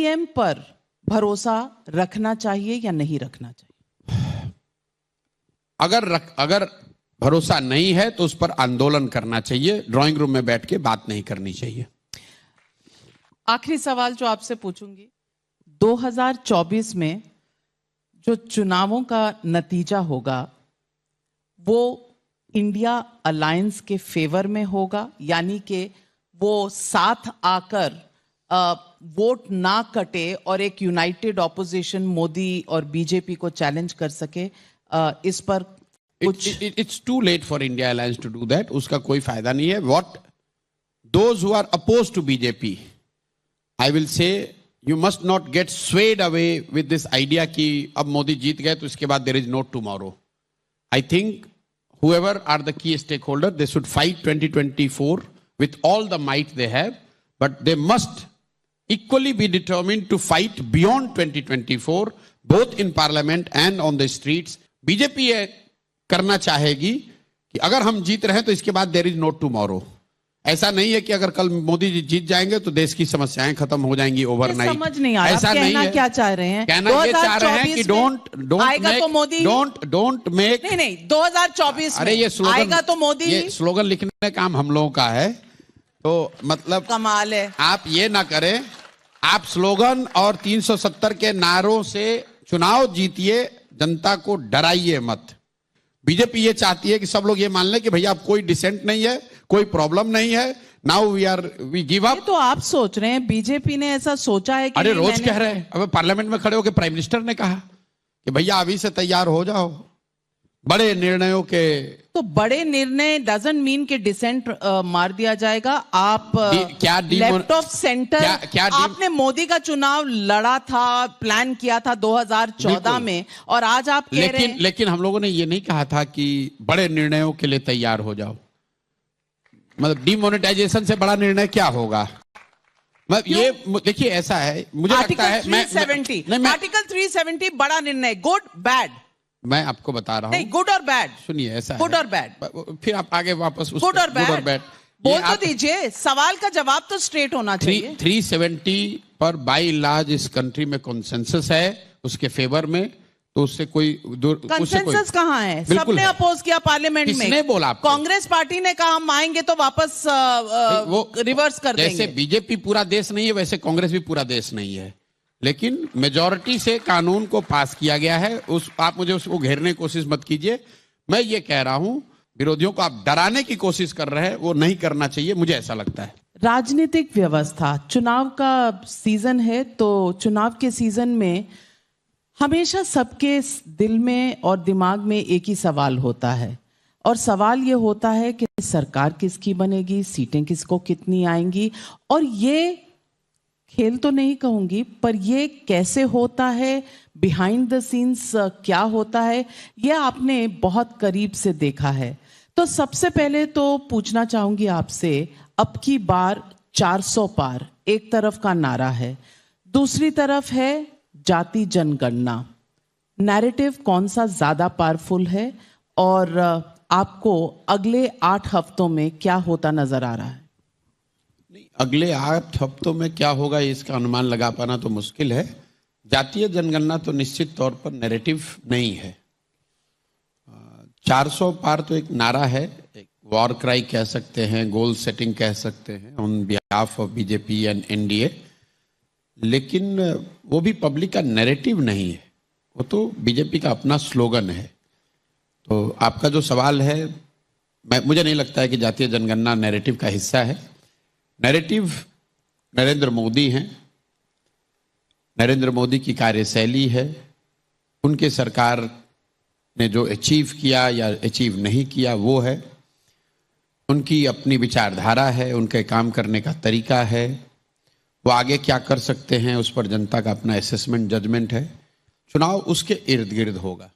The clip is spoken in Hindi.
ईवीएम पर भरोसा रखना चाहिए या नहीं रखना चाहिए? अगर भरोसा नहीं है तो उस पर आंदोलन करना चाहिए, ड्राइंग रूम में बैठ के बात नहीं करनी चाहिए। आखिरी सवाल जो आपसे पूछूंगी, 2024 में जो चुनावों का नतीजा होगा वो इंडिया अलायंस के फेवर में होगा, यानी कि वो साथ आकर वोट ना कटे और एक यूनाइटेड ऑपोजिशन मोदी और बीजेपी को चैलेंज कर सके, इस पर कुछ? It's too late for India alliance to do that. उसका कोई फायदा नहीं है। What those who are oppose to BJP, I will say you must not get swayed away with this idea कि अब मोदी जीत गए तो इसके बाद there is no tomorrow. I think whoever are the key stakeholder, they should fight 2024 with all the might they have, but they must equally be determined to fight beyond 2024, both in parliament and on the streets. BJP ये करना चाहेगी कि अगर हम जीत रहे हैं तो इसके बाद there is no tomorrow। ऐसा नहीं है कि अगर कल मोदी जी जीत जाएंगे तो देश की समस्याएं खत्म हो जाएंगी ओवरनाइट। समझ नहीं आ रहा ऐसा कहना नहीं है। क्या चाह रहे हैं? कहना ये चाह रहे हैं कि डोंट मेक नहीं 2024 अरे ये स्लोगन आएगा तो मोदी, ये स्लोगन लिखने का काम हम लोगों का है, तो मतलब कमाल है। आप ये ना करें, आप स्लोगन और 370 के नारों से चुनाव जीतिए, जनता को डराइए मत। बीजेपी ये चाहती है कि सब लोग ये मान लें कि भैया अब कोई डिसेंट नहीं है, कोई प्रॉब्लम नहीं है, नाउ वी गिव अप। तो आप सोच रहे हैं बीजेपी ने ऐसा सोचा है कि अरे रोज कह रहे हैं, अब पार्लियामेंट में खड़े होकर प्राइम मिनिस्टर ने कहा कि भैया अभी से तैयार हो जाओ बड़े निर्णयों के। तो बड़े निर्णय डजंट मीन कि डिसेंट मार दिया जाएगा। आप क्या लेफ्ट ऑफ सेंटर, आपने मोदी का चुनाव लड़ा था, प्लान किया था 2014 में, और आज आप कह रहे हैं। लेकिन हम लोगों ने ये नहीं कहा था कि बड़े निर्णयों के लिए तैयार हो जाओ। मतलब डिमोनेटाइजेशन से बड़ा निर्णय क्या होगा? मतलब ये देखिए ऐसा है, मुझे लगता है आर्टिकल 370 बड़ा निर्णय, गुड बैड? मैं आपको बता रहा हूँ, नहीं गुड और बैड। सुनिए ऐसा गुड और बैड, फिर आप आगे वापस गुड और बैड बोल तो दीजिए, सवाल का जवाब तो स्ट्रेट होना चाहिए। 370 पर बाई लार्ज इस कंट्री में कंसेंसस है उसके फेवर में, तो उससे कोई कंसेंसस कहाँ है? सबने अपोज किया पार्लियामेंट में। किसने बोला? कांग्रेस पार्टी ने कहा हम आएंगे तो वापस वो रिवर्स कर देंगे। जैसे बीजेपी पूरा देश नहीं है वैसे कांग्रेस भी पूरा देश नहीं है, लेकिन मेजॉरिटी से कानून को पास किया गया है। आप मुझे उसको घेरने की कोशिश मत कीजिए। मैं ये कह रहा हूं, विरोधियों को आप डराने की कोशिश कर रहे हैं, वो नहीं करना चाहिए, मुझे ऐसा लगता है। राजनीतिक व्यवस्था, चुनाव का सीजन है, तो चुनाव के सीजन में हमेशा सबके दिल में और दिमाग में एक ही सवाल होता है, और सवाल ये होता है कि सरकार किसकी बनेगी, सीटें किसको कितनी आएंगी, और ये खेल तो नहीं कहूंगी पर ये कैसे होता है, बिहाइंड द सीन्स क्या होता है, ये आपने बहुत करीब से देखा है। तो सबसे पहले तो पूछना चाहूंगी आपसे, अब की बार 400 पार एक तरफ का नारा है, दूसरी तरफ है जाति जनगणना। नैरेटिव कौन सा ज्यादा पावरफुल है, और आपको अगले 8 हफ्तों में क्या होता नजर आ रहा है? अगले 8 हफ्तों में क्या होगा इसका अनुमान लगा पाना तो मुश्किल है। जातीय जनगणना तो निश्चित तौर पर नैरेटिव नहीं है। 400 पार तो एक नारा है, एक वॉर क्राई कह सकते हैं, गोल सेटिंग कह सकते हैं on behalf of BJP and NDA, लेकिन वो भी पब्लिक का नैरेटिव नहीं है, वो तो बीजेपी का अपना स्लोगन है। तो आपका जो सवाल है, मुझे नहीं लगता है कि जातीय जनगणना नैरेटिव का हिस्सा है। नैरेटिव नरेंद्र मोदी हैं, नरेंद्र मोदी की कार्यशैली है, उनके सरकार ने जो अचीव किया या अचीव नहीं किया वो है, उनकी अपनी विचारधारा है, उनके काम करने का तरीका है, वो आगे क्या कर सकते हैं उस पर जनता का अपना असेसमेंट जजमेंट है। चुनाव उसके इर्द गिर्द होगा।